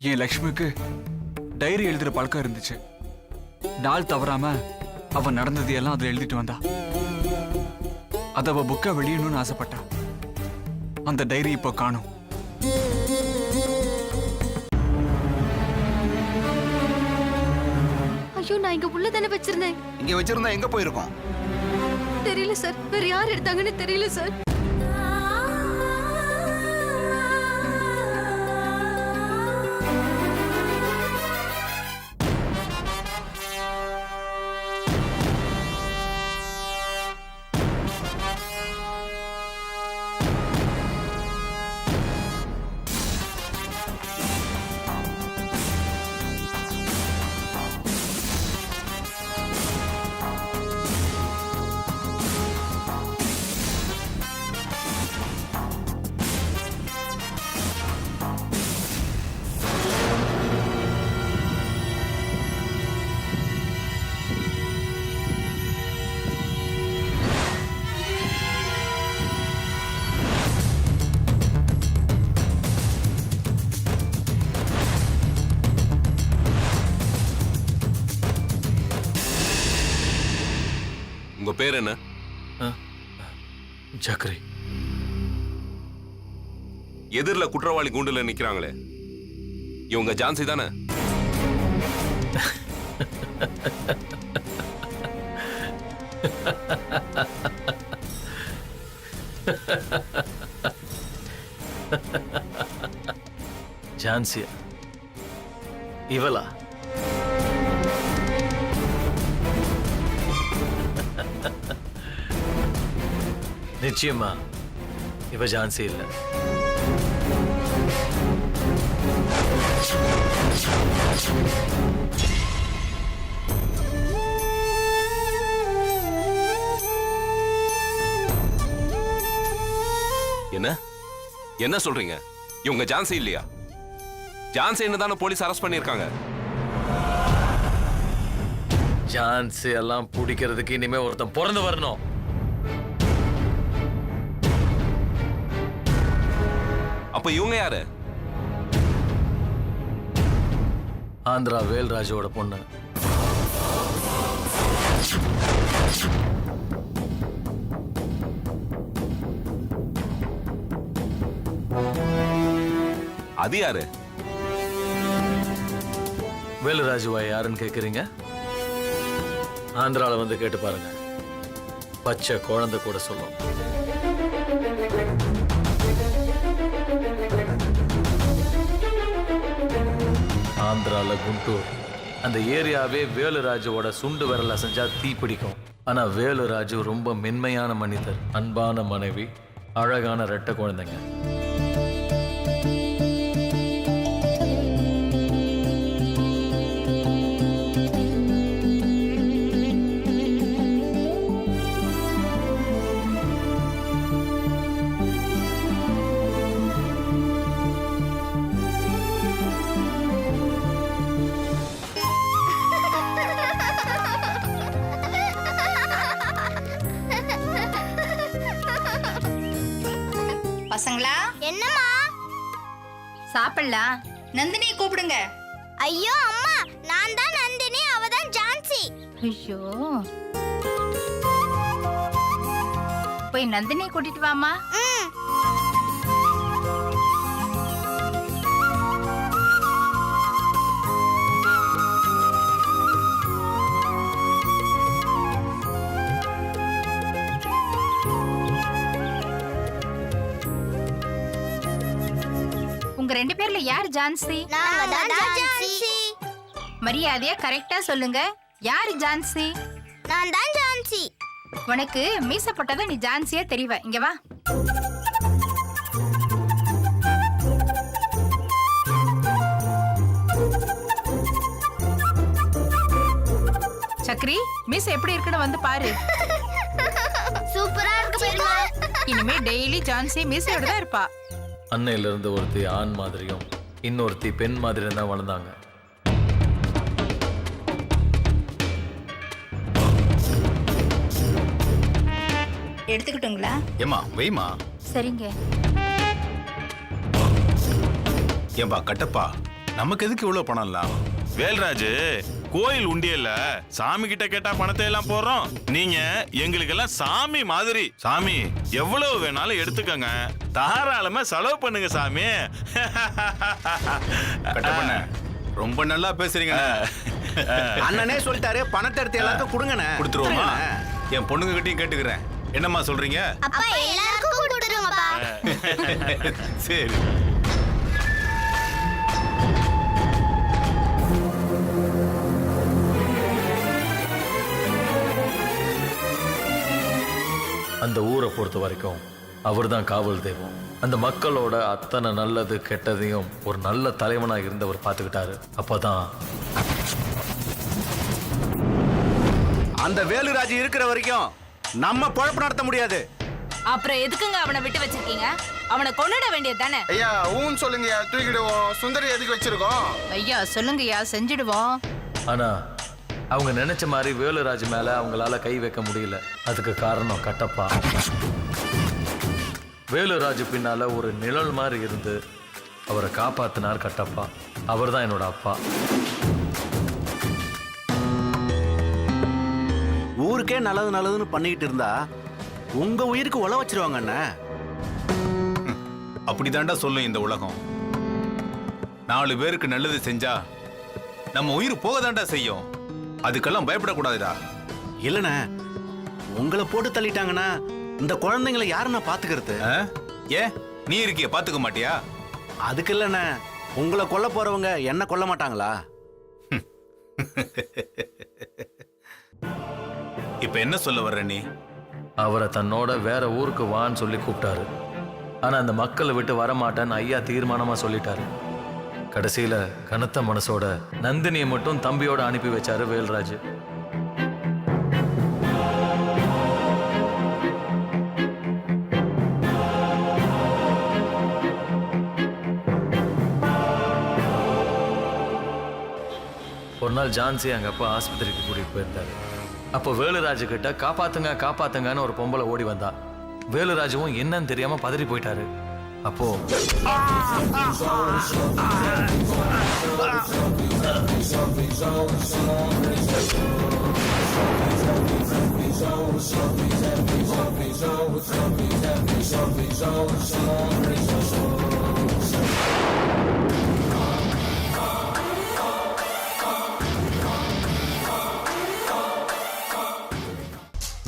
என் லக்ஷ்மிக்கு டைரி எழுதுற பழக்கம் இருந்துச்சு. நாள் தவறாம அவ நடந்ததையெல்லாம் அதுல எழுதிட்டு வந்தா. அத அவ புக்கை வெளியணும்னு ஆசைப்பட்டா. அந்த டைரி இப்போ காணும். ஐயோ, நான் இங்க உள்ள தானே வச்சிருந்தேன். இங்க வச்சிருந்தா எங்க போயிருக்கோம்? தெரியல சார், வேற யார் எடுத்தாங்கன்னு தெரியல சார். உங்க பேர் என்ன? ஜக்கரி. எதிரில குற்றவாளி கூண்டுல நிக்கிறாங்களே, இவங்க ஜான்சி தானே? ஜான்சியா? இவளா? நிச்சயமா இவ ஜான்சி இல்ல. என்ன என்ன சொல்றீங்க? இவங்க ஜான்சி இல்லையா? ஜான்சி தானே போலீஸ் அரெஸ்ட் பண்ணிருக்காங்க. ஜான்சி எல்லாம் பிடிக்கிறதுக்கு இனிமே ஒருத்தன் பிறந்து வரணும். அப்ப இவங்க யாரு? ஆந்திரா வேல்ராஜோட பொண்ணு. அது யாரு? வேலுராஜுவா யாருன்னு கேக்குறீங்க? ஆந்திரால வந்து கேட்டு பாருங்க. பச்சை குழந்தை கூட சொல்லும். ஆந்திரால குண்டூர் அந்த ஏரியாவே வேலுராஜுவோட சுண்டு விரல செஞ்சா தீ பிடிக்கும். ஆனா வேலுராஜு ரொம்ப மென்மையான மனிதர், அன்பான மனைவி, அழகான ரெட்டை குழந்தைங்க. பசங்களா, என்னம்மா? சாப்பிடலாம். நந்தினியை கூப்பிடுங்க. ஐயோ அம்மா, நான் தான் நந்தினி, அவ தான் ஜான்சி. ஐயோ, போய் நந்தினியை கூட்டிட்டு வாமா. உங்க ரெண்டு பேர்ல யார் ஜான்சி? நாங்க தான் ஜான்சி. மரியாதையா கரெக்டா சொல்லுங்க, யார் ஜான்சி? நான் தான் ஜான்சி. உனக்கு மீச போட்டதா நீ ஜான்சியா தெரிவ. இங்க வா. சக்ரி, மீச எப்படி இருக்குன்னு வந்து பாரு. சூப்பரா இருக்கு பெரியம்மா. இனிமே டெய்லி ஜான்சி மீசையோட தான் இருப்பா. அன்னையில இருந்து ஒருத்தி ஆண் மாதிரியும் இன்னொருத்தி பெண் மாதிரியும் தான் வளர்ந்தாங்க. எடுத்துக்கிட்டுங்களா? ஏமா வெய்மா. சரிங்க. ஏம்பா கட்டப்பா, நமக்கு எதுக்கு இவ்வளவு பணம் எல்லாம்? வேல்ராஜ், கோயில் உண்டியல்ல சாமி கிட்ட கேட்டா பணத்தை எல்லாம் போடுறோம். நீங்க எங்களுக்கெல்லாம் சாமி மாதிரி. சாமி எவ்வளவு வேணாலும் எடுத்துக்கங்க, தாராளமா செலவு பண்ணுங்க சாமி. கட்டப்பண்ண ரொம்ப நல்லா பேசுறீங்க. அண்ணனே சொல்லிட்டாரு, பணத்தை எடுத்து எல்லாருக்கும் கொடுங்கண்ணே. கொடுத்துருவோமா? என் பொண்ணுங்க கிட்டயும் கேட்டுக்கிறேன். என்னம்மா சொல்றீங்க? அப்பா எல்லாருக்கும் கொடுத்துருங்கப்பா. சரி. அந்த ஊரை பொறுத்த வரைக்கும் அவர் தான் காவல் தெய்வம். அந்த மக்களோட அத்தனை நல்லது கெட்டதையும் ஒரு நல்ல தலைவனா இருந்தவர் பார்த்துக்கிட்டாரு. அப்பதான் அந்த வேலுராஜ் இருக்கிற வரைக்கும் நம்ம பொழப்பு நடத்த முடியாது. அப்புறம் எதுக்குங்க அவனை விட்டு வச்சிருக்கீங்க? அவனை கொன்னுட வேண்டியது தானே? ஐயா ஊன்னு சொல்லுங்க, தூக்கிடுவோம். சுந்தரி எதுக்கு வச்சிருக்கோம்? ஐயா சொல்லுங்கய்யா, செஞ்சிடுவோம். ஆனா அவங்க நினைச்ச மாதிரி வேலுராஜ் மேல அவங்களால கை வைக்க முடியல. அதுக்கு காரணம் கட்டப்பா. வேலுராஜ் பின்னால ஒரு நிழல் மாதிரி இருந்து அவரை காப்பாத்தினார் கட்டப்பா. அவர் தான் என்னோட அப்பா. ஊருக்கே நல்லது நல்லதுன்னு பண்ணிக்கிட்டு இருந்தா உங்க உயிருக்கு உழ வச்சிருவாங்க அண்ணா. அப்படிதான்டா சொல்லும் இந்த உலகம். 4 பேருக்கு நல்லது செஞ்சா நம்ம உயிர் போகதான்டா செய்யும். அதுக்கெல்லாம் பயப்படக்கூடாதுடா. இல்லண்ணே, உங்களை போட்டு தள்ளிட்டாங்கன்னா இந்த குழந்தைங்களை யாருன்னா பாத்துக்கிறது? ஏன் நீ இருக்கிய பாத்துக்க மாட்டியா? அதுக்கு இல்லண்ணே, உங்களை கொல்ல போறவங்க என்ன கொல்ல மாட்டாங்களா? இப்ப என்ன சொல்ல வர்ற நீ? அவரை தன்னோட வேற ஊருக்கு வான்னு சொல்லி கூப்பிட்டாரு. ஆனா அந்த மக்களை விட்டு வரமாட்டேன்னு ஐயா தீர்மானமா சொல்லிட்டாரு. கடைசியில கனத்த மனசோட நந்தினியை மட்டும் தம்பியோட அனுப்பி வச்சாரு வேல்ராஜ். ஒரு நாள் ஜான்சி எங்க அப்பா ஆஸ்பத்திரிக்கு கூட்டிட்டு போயிருந்தாரு. அப்போ வேலுராஜு கிட்ட காப்பாத்துங்க காப்பாத்துங்கன்னு ஒரு பொம்பளை ஓடி வந்தா. வேலுராஜுவும் என்னன்னு தெரியாம பதறி போயிட்டாரு. அப்போ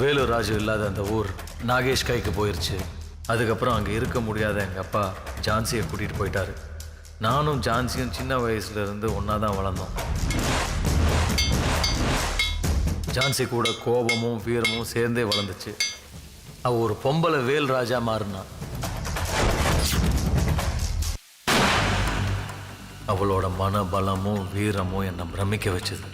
வேலுராஜு இல்லாத அந்த ஊர் நாகேஷ் கைக்கு போயிருச்சு. அதுக்கப்புறம் அங்கே இருக்க முடியாத எங்கள் அப்பா ஜான்சியை கூட்டிகிட்டு போயிட்டாரு. நானும் ஜான்சியும் சின்ன வயசுல இருந்து ஒன்றா தான் வளர்ந்தோம். ஜான்சி கூட கோபமும் வீரமும் சேர்ந்தே வளர்ந்துச்சு. அவள் ஒரு பொம்பளை வேல்ராஜா மாறினா. அவளோட மனபலமும் வீரமும் என்னை பிரமிக்க வச்சது.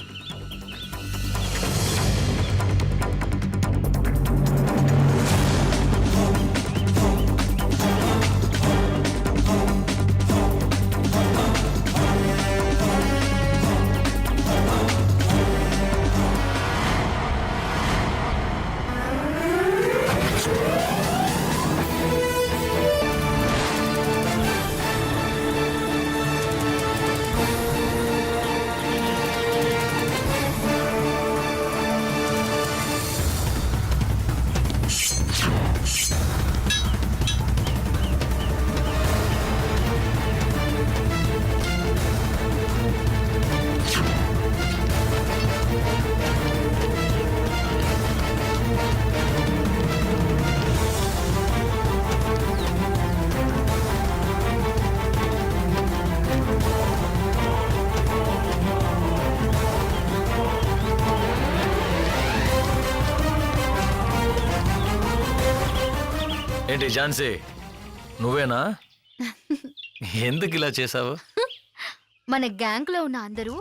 ఏంటి ఝాన్సీ, నువ్వేనా? ఎందుకు ఇలా చేసావు? మన గ్యాంగ్ లో ఉన్న అందరూ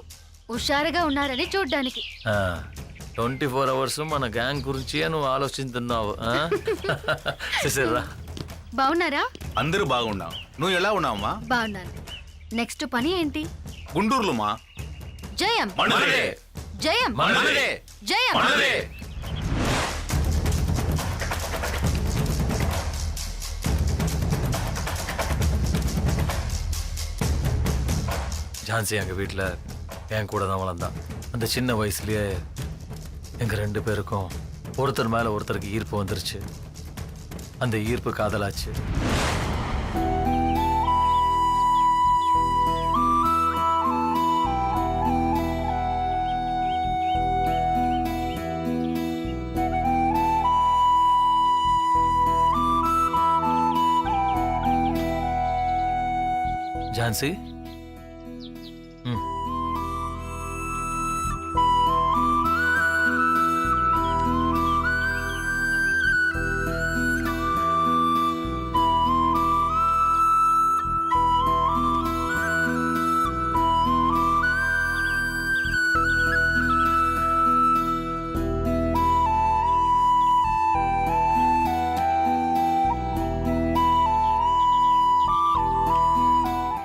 హుషారుగా ఉన్నారని చూడ్డానికి. 24 అవర్స్ మన గ్యాంగ్ గురించి నువ్వు ఆలోచిస్తున్నావు. సరేరా, బాగున్నారా? అందరూ బాగున్నాం. నువ్వు ఎలా ఉన్నావమ్మా? బాగున్నాను. నెక్స్ట్ పని ఏంటి? గుంటూరులో మా జయం మనదే, జయం మనదే, జయం మనదే. ஜான்சி எங்கள் வீட்டில் என் கூட தான் வளர்ந்தான். அந்த சின்ன வயசுலயே எங்கள் 2 பேருக்கும் ஒருத்தர் மேலே ஒருத்தருக்கு ஈர்ப்பு வந்துருச்சு. அந்த ஈர்ப்பு காதலாச்சு. ஜான்சி, ம்,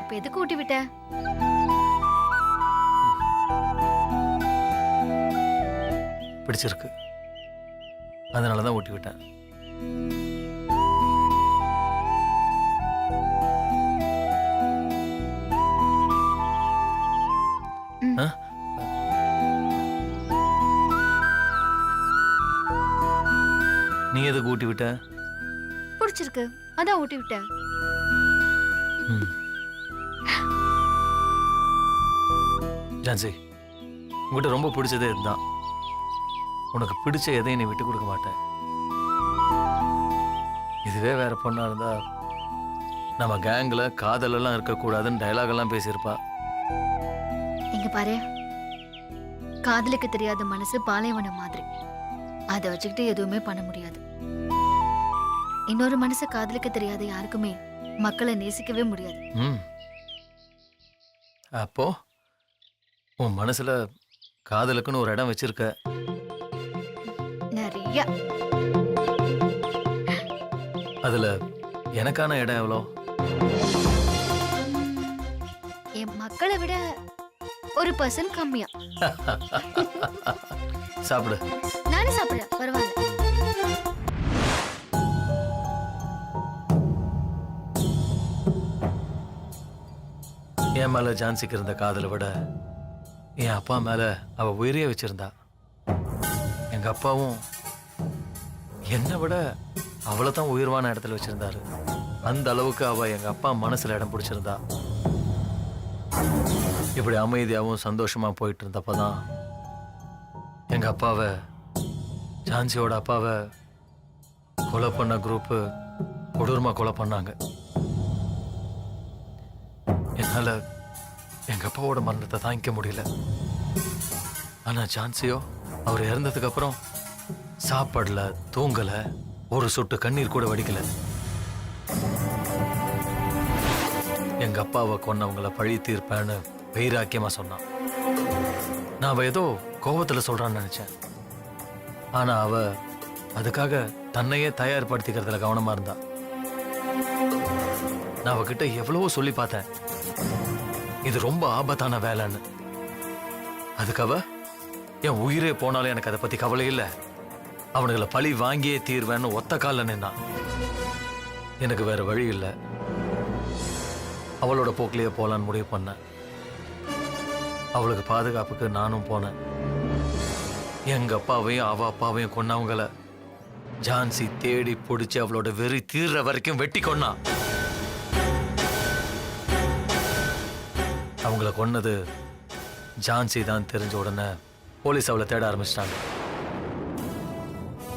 இப்ப எதுக்கு ஊட்டி விட்ட? பிடிச்சிருக்கு, அதனால தான் ஊட்டி விட்டேன். ம். ஆ? நீ எதுக்கு ஊட்டி விட்ட? பிடிச்சிருக்கு, அதான் ஊட்டி விட்ட. ம். ஜான்சி, உங்ககிட்ட ரொம்ப பிடிச்சதே இதுதான். உனக்கு பிடிச்ச எதையும் நீ விட்டு கொடுக்க மாட்டேன். இதுவே வேற பொண்ணா இருந்தா நம்ம கேங்ல காதலெல்லாம் இருக்கக்கூடாதுன்னு டயலாக் எல்லாம் பேசியிருப்பா. இங்க பாரு, காதலுக்கு தெரியாத மனசு பாலைவனம் மாதிரி. அதை வச்சுக்கிட்டு எதுவுமே பண்ண முடியாது. இன்னொரு மனசு காதலுக்கு தெரியாத யாருக்குமே மக்களை நேசிக்கவே முடியாது. ம். அப்போ உன் மனசுல காதலுக்குன்னு ஒரு இடம் வச்சிருக்க. நிறைய. அதுல எனக்கான இடம் எவ்வளோ? என் மக்களை விட 1% கம்மியா. சாப்பிடு. நானே சாப்பிடுறேன், பரவாயில்ல. என் மேல ஜான்சிக்கு இருந்த காதலை விட என் அப்பா மேல அவ உயிரையே வச்சிருந்தா. எங்க அப்பாவும் என்னை விட அவளை தான் உயிர்வான இடத்துல வச்சிருந்தாரு. அந்த அளவுக்கு அவ எங்க அப்பா மனசுல இடம் பிடிச்சிருந்தா. இப்படி அமைதியாகவும் சந்தோஷமா போயிட்டு இருந்தப்பதான் எங்க அப்பாவை, ஜான்சியோட அப்பாவை கொலை பண்ண குரூப்பு கொடூரமா கொலை பண்ணாங்க. என்னால எங்க அப்பாவோட மரணத்தை தாங்கிக்க முடியல. ஆனா ஜான்சியோ அவர் இறந்ததுக்கு அப்புறம் சாப்பாடல, தூங்கல, ஒரு சொட்டு கண்ணீர் கூட வடிக்கல. எங்க அப்பாவை கொன்னவங்கள பழி தீர்ப்பேன்னு வைராக்கியமா சொன்னான். நான் அவ ஏதோ கோபத்துல சொல்றான்னு நினைச்சேன். ஆனா அவ அதுக்காக தன்னையே தயார்படுத்திக்கிறதுல கவனமா இருந்தா. நான் அவகிட்ட எவ்வளவோ சொல்லி பார்த்தேன், இது ரொம்ப ஆபத்தான வேலைன்னு. அதுக்காக என் உயிரே போனாலும் எனக்கு அதை பத்தி கவலை இல்லை, அவனுங்களை பழி வாங்கியே தீர்வேன்னு ஒத்த காலில் நின்னான். எனக்கு வேற வழி இல்லை, அவளோட போக்கிலேயே போலான்னு முடிவு பண்ணேன். அவளுக்கு பாதுகாப்புக்கு நானும் போனேன். எங்க அப்பாவையும் அவ அப்பாவையும் கொன்னவங்கள ஜான்சி தேடி பிடிச்சி அவளோட வெறி தீர்ற வரைக்கும் வெட்டி கொன்னா. அவங்கள கொன்னது ஜான்சி தான் தெரிஞ்ச உடனே போலீஸ் அவளை தேட ஆரம்பிச்சிட்டாங்க.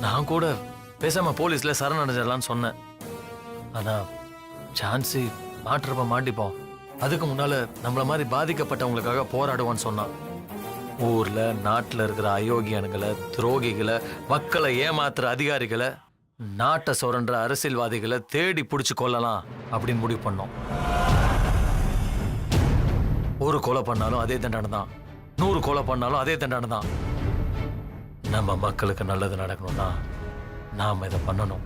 நான் கூட பேசாம போலீஸ்ல சரணடைஞ்சிடலான்னு சொன்னேன். ஆனா ஜான்சி மாற்றப்ப மாட்டிப்போம், அதுக்கு முன்னால நம்மள மாதிரி பாதிக்கப்பட்டவங்களுக்காக போராடுவான்னு சொன்னான். ஊர்ல நாட்டுல இருக்கிற அயோக்கியனுங்களை, துரோகிகளை, மக்களை ஏமாத்துற அதிகாரிகளை, நாட்டை சுரண்ட அரசியல்வாதிகளை தேடி பிடிச்சு கொள்ளலாம் அப்படின்னு முடிவு பண்ணோம். ஒரு கொலை பண்ணாலும் அதே தண்டனை தான், 100 கொலை பண்ணாலும் அதே தண்டனை தான். நம்ம மக்களுக்கு நல்லது நடக்கணும்னா நாம இதை பண்ணணும்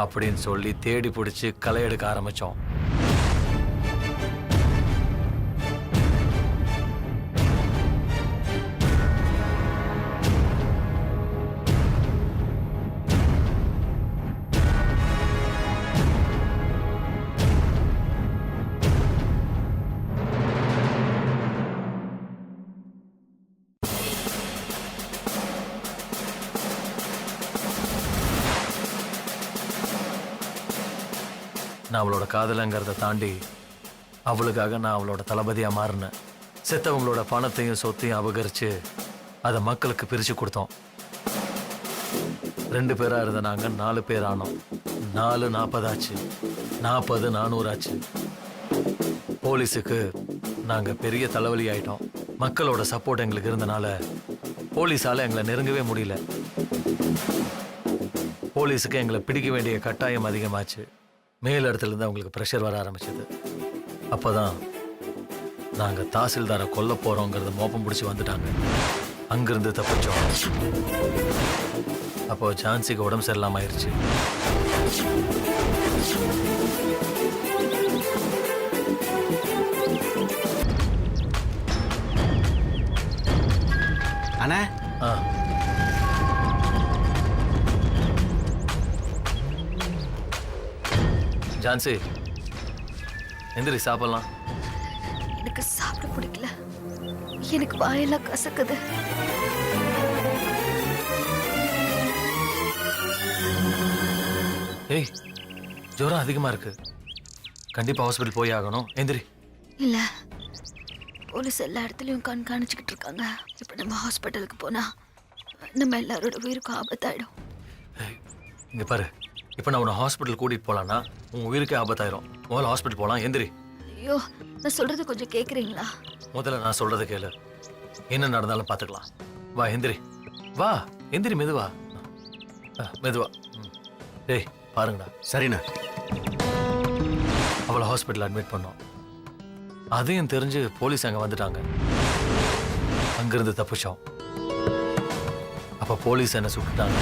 அப்படின்னு சொல்லி தேடி பிடிச்சு களை எடுக்க ஆரம்பிச்சோம். நான் அவளோட காதலங்கிறத தாண்டி அவளுக்காக நான் அவளோட தளபதியா மாறினேன். செத்தவங்களோட பணத்தையும் சொத்தையும் அபகரிச்சு அதை மக்களுக்கு பிரிச்சு கொடுத்தோம். 2 பேரா இருந்த நாங்க 4 பேர் ஆனோம். 4 40 ஆச்சு, 40 400 ஆச்சு. போலீஸுக்கு நாங்க பெரிய தலைவலி ஆயிட்டோம். மக்களோட சப்போர்ட் எங்களுக்கு இருந்தனால போலீஸால எங்களை நெருங்கவே முடியல. போலீஸுக்கு எங்களை பிடிக்க வேண்டிய கட்டாயம் அதிகமாச்சு. மேல் இடத்துல இருந்து அவங்களுக்கு ப்ரெஷர் வர ஆரம்பிச்சது. அப்பதான் நாங்க தாசில்தாரை கொல்ல போறோங்கிறத மோப்பம் பிடிச்சி வந்துட்டாங்க. அங்கிருந்து தப்பிச்சோம். அப்போ ஜான்சிக்கு உடம்பு சரியில்லாம ஆயிடுச்சு. அண்ணா ஆ. ஜான்சி எந்திரி சாப்பிடலாம். எனக்கு சாப்பிட பிடிக்கல. எனக்கு வாயெல்லாம் கசக்குது. ஏய், ஜுரம் அதிகமா இருக்கு. கண்டிப்பா ஹாஸ்பிட்டல் போய் ஆகணும். எந்திரி. இல்ல, போலீஸ் எல்லா இடத்துலயும் கண்காணிச்சுக்கிட்டு இருக்காங்க. இப்ப நம்ம ஹாஸ்பிட்டலுக்கு போனா நம்ம எல்லாரோட உயிருக்கும் ஆபத்தாயிடும். ஏய், இங்க பாரு, இப்ப நான் உன்னை ஹாஸ்பிட்டல் கூட்டிட்டு போலான்னா உன் உயிருக்கே ஆபத்தாயிரும். முதல்ல ஹாஸ்பிட்டல் போலாம். எந்திரி. ஐயோ, நான் சொல்றது கொஞ்சம் கேக்குறீங்களா? முதல்ல நான் சொல்றதை கேளு. என்ன நடந்தாலும் பார்த்துக்கலாம். வா எந்திரி. வா எந்திரி. மெதுவா மெதுவா. டேய் பாருங்கடா. சரிண்ணா. அவளை ஹாஸ்பிட்டல் அட்மிட் பண்ணோம். அதையும் தெரிஞ்சு போலீஸ் அங்கே வந்துட்டாங்க. அங்கிருந்து தப்பிச்சோம். அப்போ போலீஸ் என்ன சுட்டுட்டாங்க.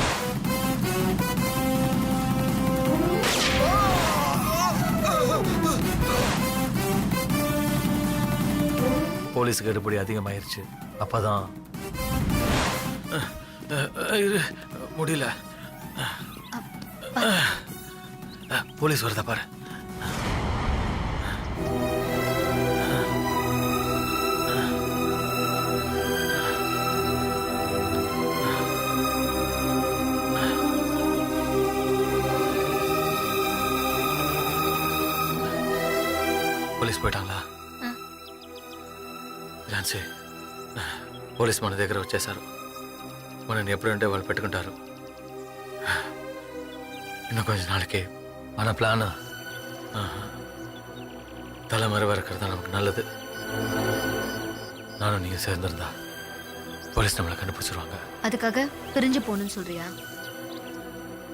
போலீஸுக்கு எடுப்படி அதிகமாயிருச்சு. அப்பதான் முடியல. போலீஸ் வருதா பாரு. పోలీస్ పోయిటాంలా ఝాన్సీ పోలీస్ మన దగ్గర వచ్చేసారు. మనని ఎప్పుడంటే వాళ్ళు పెట్టుకుంటారు. இன்னும் கொஞ்ச நாளைக்கு మన பிளான் தலைமறைவா இருக்கிறது தான் நமக்கு நல்லது. நானும் நீங்க சேர்ந்திருந்தா போலீஸ் நம்மளை கண்டுபிடிச்சிருவாங்க. அதுக்காக பிரிஞ்சு போகணும்னு சொல்றியா?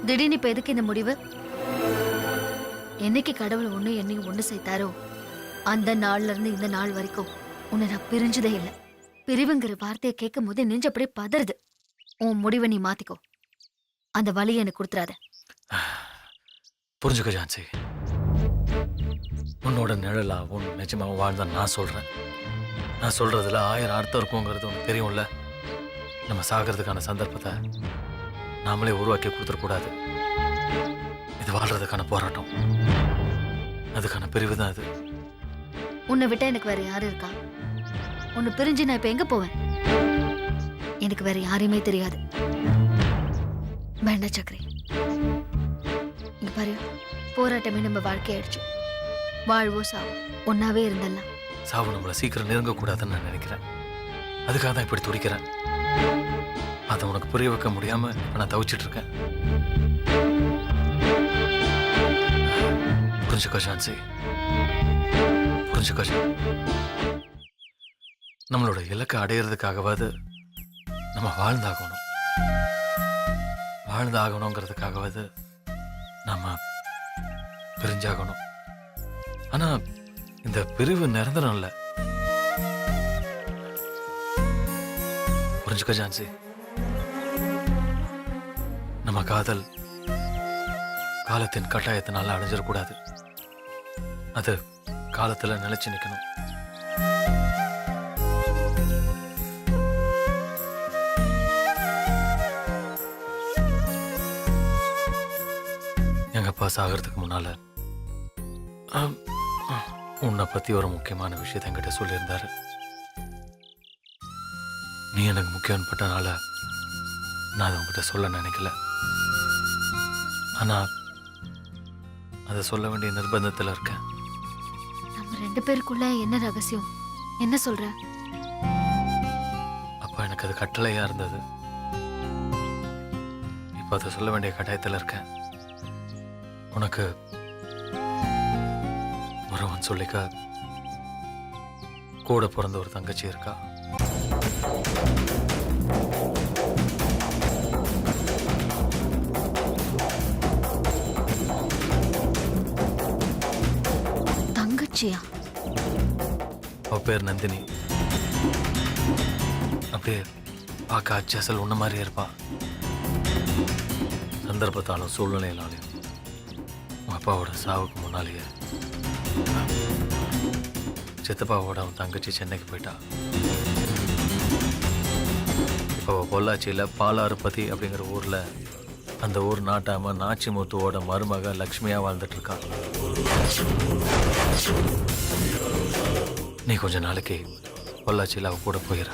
திடீர்னு இப்ப எதுக்கு இந்த முடிவு? என்னைக்கு கடவுள் ஒண்ணு என்னையும் ஒண்ணு சேர்த்தாரோ அந்த நாள்ல இருந்து இந்த நாள் வரைக்கும் உன்னை நான் பிரிஞ்சதே இல்லை. பிரிவுங்கிற வார்த்தையை கேட்கும் போது நெஞ்சு அப்படியே பதறுது. உன் முடிவை நீ மாத்திக்கோ. அந்த வலியை எனக்கு கொடுத்துறாத. புரிஞ்சுக்க ஜான்சி, உன்னோட நிழலா உன் நிஜமாக வாழ்ந்தான் நான் சொல்றேன். நான் சொல்றதுல 1000 அர்த்தம் இருக்குங்கிறது உனக்கு தெரியும்ல. நம்ம சாகிறதுக்கான சந்தர்ப்பத்தை நாமளே உருவாக்கி கொடுத்துடக்கூடாது. இது வாழ்றதுக்கான போராட்டம். அதுக்கான பிரிவு தான் அது. உன்னை விட்டா எனக்கு வேற யாரு இருக்கா? உன்னை பிரிஞ்சு நான் இப்ப எங்க போவேன்? எனக்கு வேற யாரையுமே தெரியாது. வேண்டாம் சக்கரி. இங்க பாரு, போராட்டமே நம்ம வாழ்க்கையாயிடுச்சு. வாழ்வோ சாவோ ஒன்னாவே இருந்தல்லாம். சாவு நம்மளை சீக்கிரம் நெருங்கக்கூடாதுன்னு நான் நினைக்கிறேன். அதுக்காக தான் இப்படி துடிக்கிறேன். அதை உனக்கு புரிய வைக்க முடியாம இப்ப நான் தவிச்சிட்டு இருக்கேன். புரிஞ்சுக்கோ ஷான்சி, புரிஞ்சுக்கோ. நம்மளோட இலக்கை அடையிறதுக்காகவாது நம்ம வாழ்ந்தாகணும். வாழ்ந்தாகணுங்கிறதுக்காகவாது நம்ம பிரிஞ்சாகணும். ஆனா இந்த பிரிவு நிரந்தரம் இல்லை. புரிஞ்சுக்கோ ஜான்சி, நம்ம காதல் காலத்தின் கட்டாயத்தினால அடைஞ்சிடக்கூடாது. அது காலத்துல நிலைச்சு நிக்கணும். எங்க அப்பா சாகிறதுக்கு முன்னால உன்னை பத்தி ஒரு முக்கியமான விஷயத்தை என்கிட்ட சொல்லியிருந்தாரு. நீ எனக்கு முக்கியம் பட்டனால நான் அதை உங்ககிட்ட சொல்ல நினைக்கல. ஆனா அதை சொல்ல வேண்டிய நிர்பந்தத்தில் இருக்கேன். நம்ம 2 பேருக்குள்ள என்ன ரகசியம்? என்ன சொல்ற? அப்போ எனக்கு அது கட்டளையா இருந்தது. இப்போ அதை சொல்ல வேண்டிய கட்டாயத்தில் இருக்கேன். உனக்கு ஒருவன் சொல்லிக்க கூட பிறந்த ஒரு தங்கச்சி இருக்கா. தங்கச்சியா? அவ பேர் நந்தினி. அப்படியே பார்க்க அச்சசல் உன்ன மாதிரியே இருப்பா. சந்தர்ப்பத்தாலும் சூழ்நிலையினாலையும் உன் அப்பாவோட சாவுக்கு முன்னாலேயே சித்தப்பாவோட அவன் தங்கச்சி சென்னைக்கு போயிட்டா. இப்போ பொள்ளாச்சியில் பாலாறுபதி அப்படிங்கிற ஊரில் அந்த ஊர் நாட்டாம நாச்சிமுத்துவோட மருமக லக்ஷ்மியா வாழ்ந்துட்டு இருக்கா. நீ கொஞ்ச நாளைக்கு பொள்ளாச்சியில் அவ கூட போயிரு.